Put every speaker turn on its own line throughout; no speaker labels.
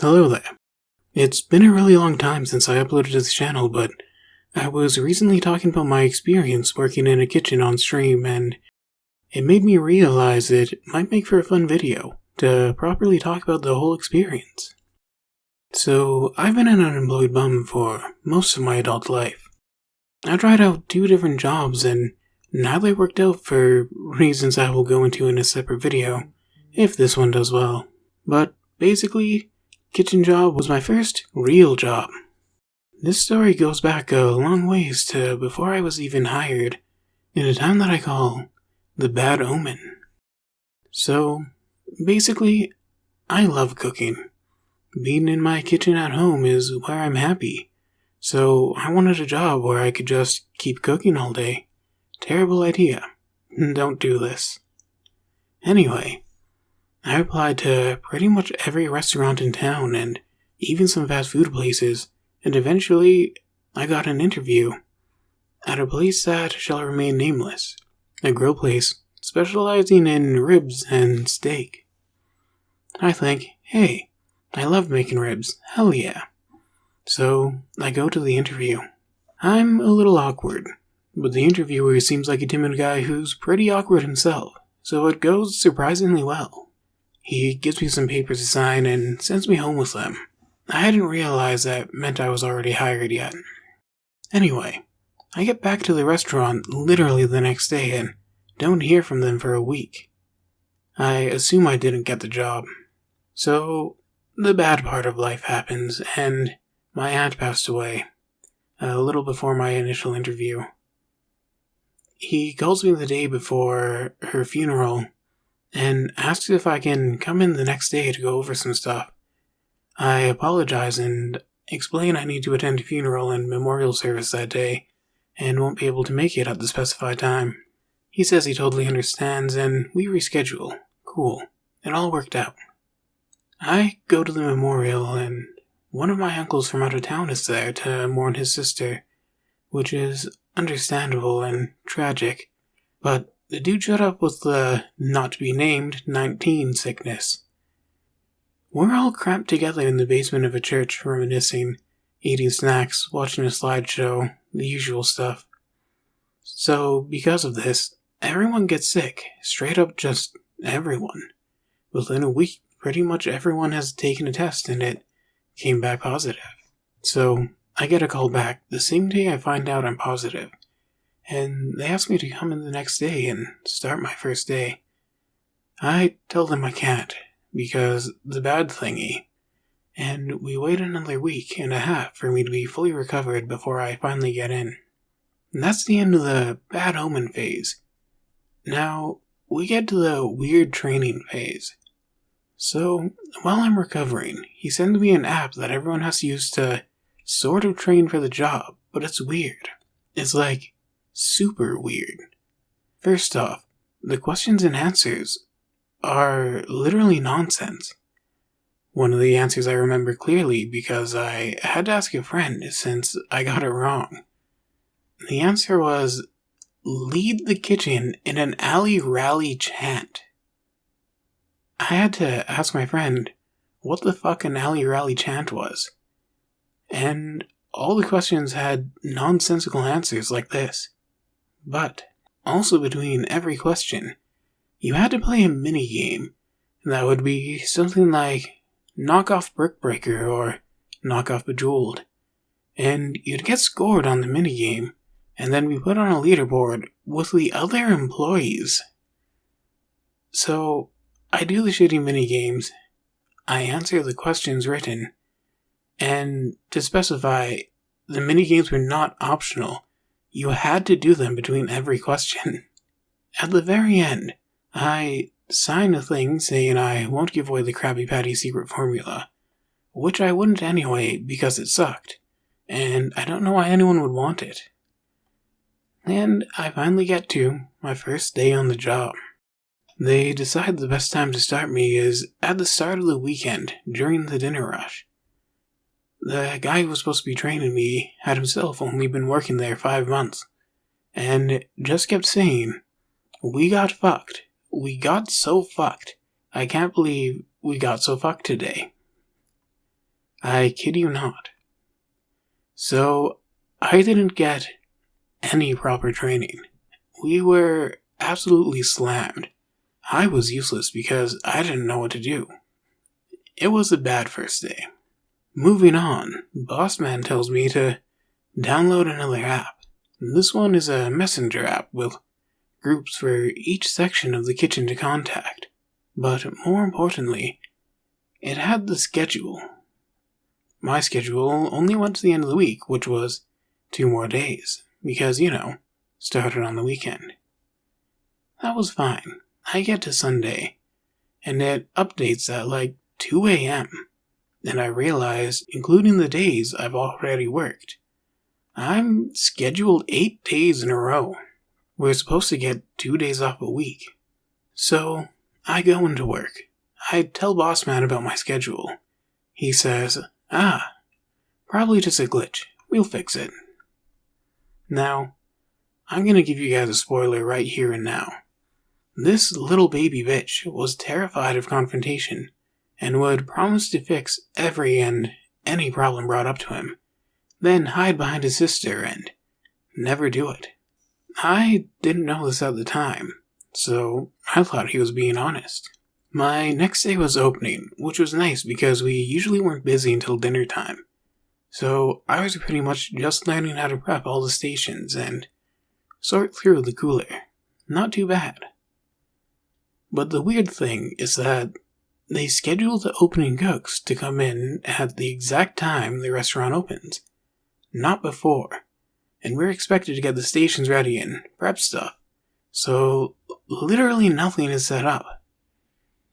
Hello there. It's been a really long time since I uploaded to this channel, but I was recently talking about my experience working in a kitchen on stream, and it made me realize it might make for a fun video to properly talk about the whole experience. So, I've been an unemployed bum for most of my adult life. I tried out 2 different jobs, and neither worked out for reasons I will go into in a separate video, if this one does well. But basically, kitchen job was my first real job. This story goes back a long ways to before I was even hired, in a time that I call the bad omen. So, basically, I love cooking. Being in my kitchen at home is where I'm happy, so I wanted a job where I could just keep cooking all day. Terrible idea. Don't do this. Anyway, I applied to pretty much every restaurant in town and even some fast food places, and eventually I got an interview at a place that shall remain nameless, a grill place specializing in ribs and steak. I think, hey, I love making ribs, hell yeah. So I go to the interview. I'm a little awkward, but the interviewer seems like a timid guy who's pretty awkward himself, so it goes surprisingly well. He gives me some papers to sign and sends me home with them. I hadn't realized that meant I was already hired yet. Anyway, I get back to the restaurant literally the next day and don't hear from them for a week. I assume I didn't get the job. So, the bad part of life happens, and my aunt passed away a little before my initial interview. He calls me the day before her funeral and asks if I can come in the next day to go over some stuff. I apologize and explain I need to attend a funeral and memorial service that day and won't be able to make it at the specified time. He says he totally understands and we reschedule. Cool. It all worked out. I go to the memorial and one of my uncles from out of town is there to mourn his sister, which is understandable and tragic, but the dude showed up with the not-to-be-named 19 sickness. We're all cramped together in the basement of a church, reminiscing, eating snacks, watching a slideshow, the usual stuff. So, because of this, everyone gets sick, straight up just everyone. Within a week, pretty much everyone has taken a test and it came back positive. So, I get a call back the same day I find out I'm positive, and they ask me to come in the next day and start my first day. I tell them I can't, because the bad thingy, and we wait another week and a half for me to be fully recovered before I finally get in. And that's the end of the bad omen phase. Now, we get to the weird training phase. So, while I'm recovering, he sends me an app that everyone has to use to sort of train for the job, but it's weird. It's like, super weird. First off, the questions and answers are literally nonsense. One of the answers I remember clearly because I had to ask a friend since I got it wrong. The answer was, lead the kitchen in an alley rally chant. I had to ask my friend what the fuck an alley rally chant was. And all the questions had nonsensical answers like this. But, also between every question, you had to play a minigame that would be something like Knock Off Brick Breaker or Knock Off Bejeweled. And you'd get scored on the minigame, and then be put on a leaderboard with the other employees. So, I do the shitty minigames, I answer the questions written, and to specify, the minigames were not optional. You had to do them between every question. At the very end, I sign a thing saying I won't give away the Krabby Patty secret formula, which I wouldn't anyway because it sucked, and I don't know why anyone would want it. And I finally get to my first day on the job. They decide the best time to start me is at the start of the weekend, during the dinner rush. The guy who was supposed to be training me had himself only been working there 5 months, and just kept saying, "We got fucked. We got so fucked. I can't believe we got so fucked today." I kid you not. So, I didn't get any proper training. We were absolutely slammed. I was useless because I didn't know what to do. It was a bad first day. Moving on, Boss Man tells me to download another app. This one is a messenger app with groups for each section of the kitchen to contact. But more importantly, it had the schedule. My schedule only went to the end of the week, which was 2 more days, because, started on the weekend. That was fine. I get to Sunday, and it updates at like 2 a.m., and I realize, including the days I've already worked, I'm scheduled 8 days in a row. We're supposed to get 2 days off a week. So, I go into work. I tell Boss Man about my schedule. He says, probably just a glitch. We'll fix it. Now, I'm gonna give you guys a spoiler right here and now. This little baby bitch was terrified of confrontation and would promise to fix every and any problem brought up to him, then hide behind his sister and never do it. I didn't know this at the time, so I thought he was being honest. My next day was opening, which was nice because we usually weren't busy until dinner time. So I was pretty much just learning how to prep all the stations and sort through the cooler. Not too bad. But the weird thing is that they schedule the opening cooks to come in at the exact time the restaurant opens, not before, and we're expected to get the stations ready and prep stuff, so literally nothing is set up.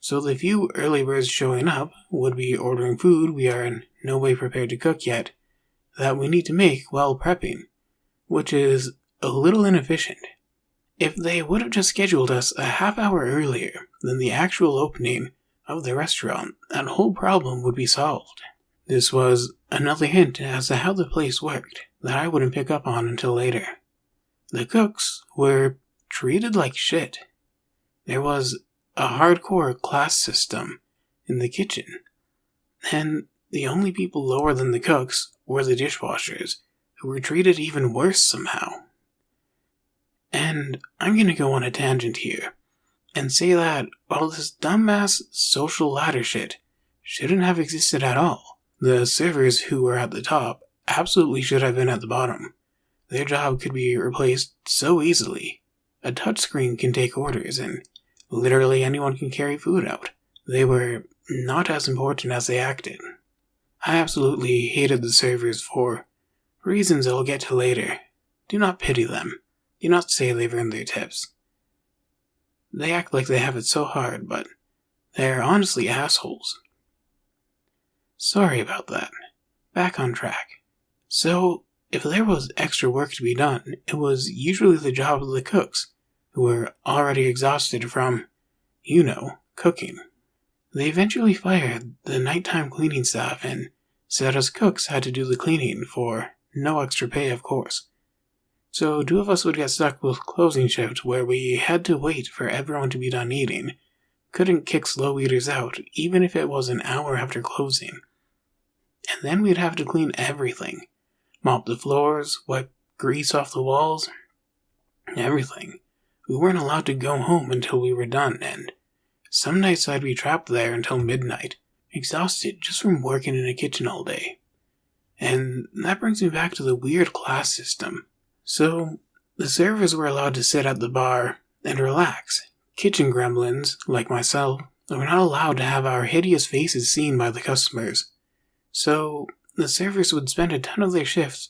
So the few early birds showing up would be ordering food we are in no way prepared to cook yet, that we need to make while prepping, which is a little inefficient. If they would have just scheduled us a half hour earlier than the actual opening of the restaurant, that whole problem would be solved. This was another hint as to how the place worked that I wouldn't pick up on until later. The cooks were treated like shit. There was a hardcore class system in the kitchen, and the only people lower than the cooks were the dishwashers, who were treated even worse somehow. And I'm gonna go on a tangent here and say that while this dumbass social ladder shit shouldn't have existed at all, the servers who were at the top absolutely should have been at the bottom. Their job could be replaced so easily. A touchscreen can take orders and literally anyone can carry food out. They were not as important as they acted. I absolutely hated the servers for reasons I'll get to later. Do not pity them. Do not say they've earned their tips. They act like they have it so hard, but they're honestly assholes. Sorry about that. Back on track. So, if there was extra work to be done, it was usually the job of the cooks, who were already exhausted from, cooking. They eventually fired the nighttime cleaning staff and said us cooks had to do the cleaning for no extra pay, of course. So 2 of us would get stuck with closing shift where we had to wait for everyone to be done eating. Couldn't kick slow eaters out, even if it was an hour after closing. And then we'd have to clean everything. Mop the floors, wipe grease off the walls, everything. We weren't allowed to go home until we were done, and some nights I'd be trapped there until midnight, exhausted just from working in a kitchen all day. And that brings me back to the weird class system. So, the servers were allowed to sit at the bar and relax. Kitchen gremlins, like myself, were not allowed to have our hideous faces seen by the customers. So, the servers would spend a ton of their shifts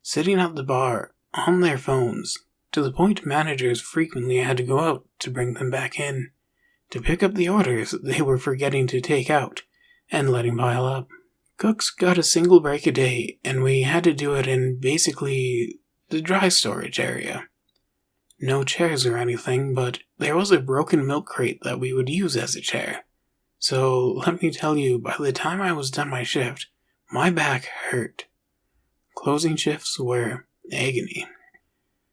sitting at the bar on their phones, to the point managers frequently had to go out to bring them back in, to pick up the orders they were forgetting to take out and letting pile up. Cooks got a single break a day, and we had to do it in basically the dry storage area. No chairs or anything, but there was a broken milk crate that we would use as a chair. So let me tell you, by the time I was done my shift, my back hurt. Closing shifts were agony.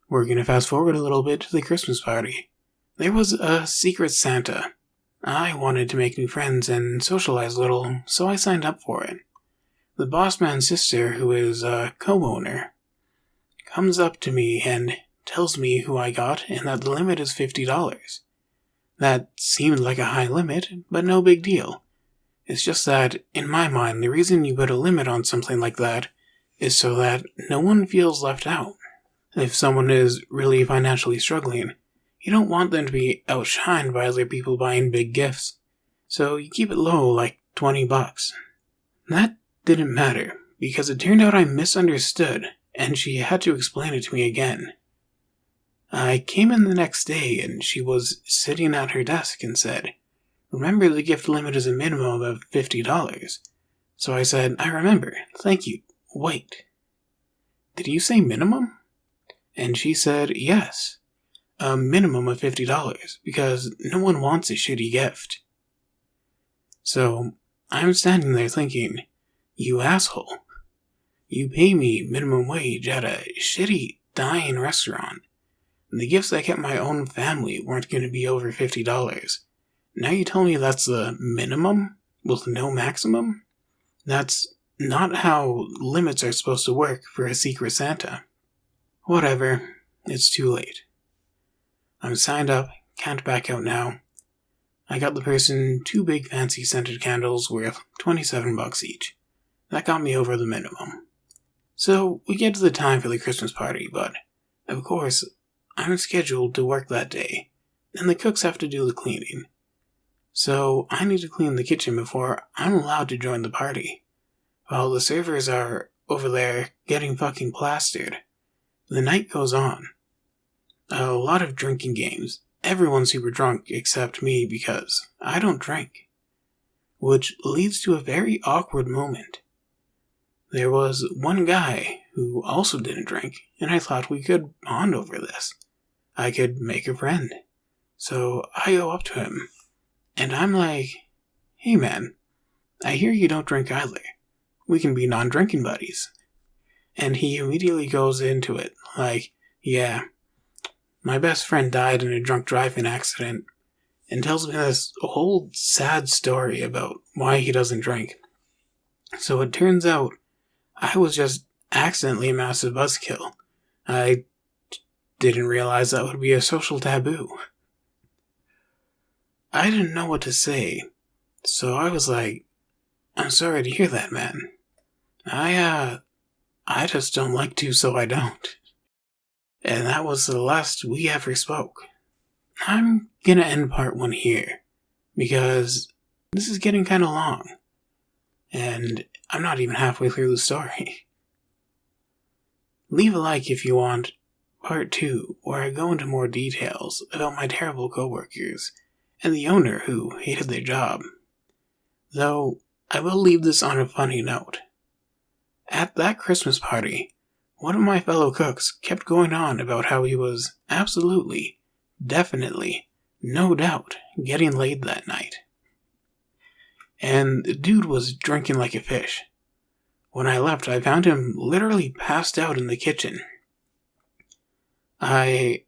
We're gonna fast forward a little bit to the Christmas party. There was a secret Santa. I wanted to make new friends and socialize a little, so I signed up for it. the boss man's sister, who is a co-owner, comes up to me and tells me who I got and that the limit is $50. That seemed like a high limit, but no big deal. It's just that, in my mind, the reason you put a limit on something like that is so that no one feels left out. If someone is really financially struggling, you don't want them to be outshined by other people buying big gifts. So you keep it low, like $20. That didn't matter, because it turned out I misunderstood, and she had to explain it to me again. I came in the next day, and she was sitting at her desk and said, "Remember, the gift limit is a minimum of $50. So I said, "I remember, thank you. Wait. Did you say minimum?" And she said, "Yes. A minimum of $50, because no one wants a shitty gift." So, I'm standing there thinking, you asshole. You pay me minimum wage at a shitty, dying restaurant. The gifts I get my own family weren't going to be over $50. Now you tell me that's the minimum, with no maximum? That's not how limits are supposed to work for a Secret Santa. Whatever, it's too late. I'm signed up, can't back out now. I got the person 2 big fancy scented candles worth $27 each. That got me over the minimum. So we get to the time for the Christmas party, but, of course, I'm scheduled to work that day, and the cooks have to do the cleaning. So I need to clean the kitchen before I'm allowed to join the party, while the servers are over there getting fucking plastered. The night goes on. A lot of drinking games. Everyone's super drunk except me because I don't drink. Which leads to a very awkward moment. There was one guy who also didn't drink, and I thought we could bond over this. I could make a friend. So I go up to him, and I'm like, "Hey man, I hear you don't drink either. We can be non-drinking buddies." And he immediately goes into it, like, "Yeah, my best friend died in a drunk driving accident," and tells me this whole sad story about why he doesn't drink. So it turns out I was just accidentally a massive buzzkill. I didn't realize that would be a social taboo. I didn't know what to say, so I was like, "I'm sorry to hear that, man. I just don't like to, so I don't." And that was the last we ever spoke. I'm gonna end part 1 here, because this is getting kinda long, and I'm not even halfway through the story. Leave a like if you want part 2, where I go into more details about my terrible coworkers and the owner who hated their job. Though, I will leave this on a funny note. At that Christmas party, one of my fellow cooks kept going on about how he was absolutely, definitely, no doubt, getting laid that night. And the dude was drinking like a fish. When I left, I found him literally passed out in the kitchen. I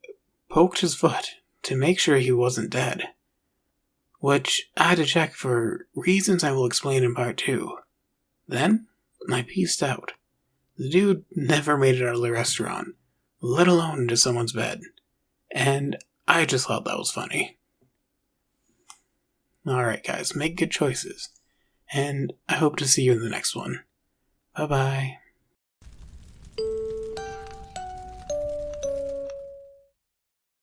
poked his foot to make sure he wasn't dead, which I had to check for reasons I will explain in part 2. Then, I peaced out. The dude never made it out of the restaurant, let alone into someone's bed, and I just thought that was funny. Alright guys, make good choices, and I hope to see you in the next one. Bye-bye.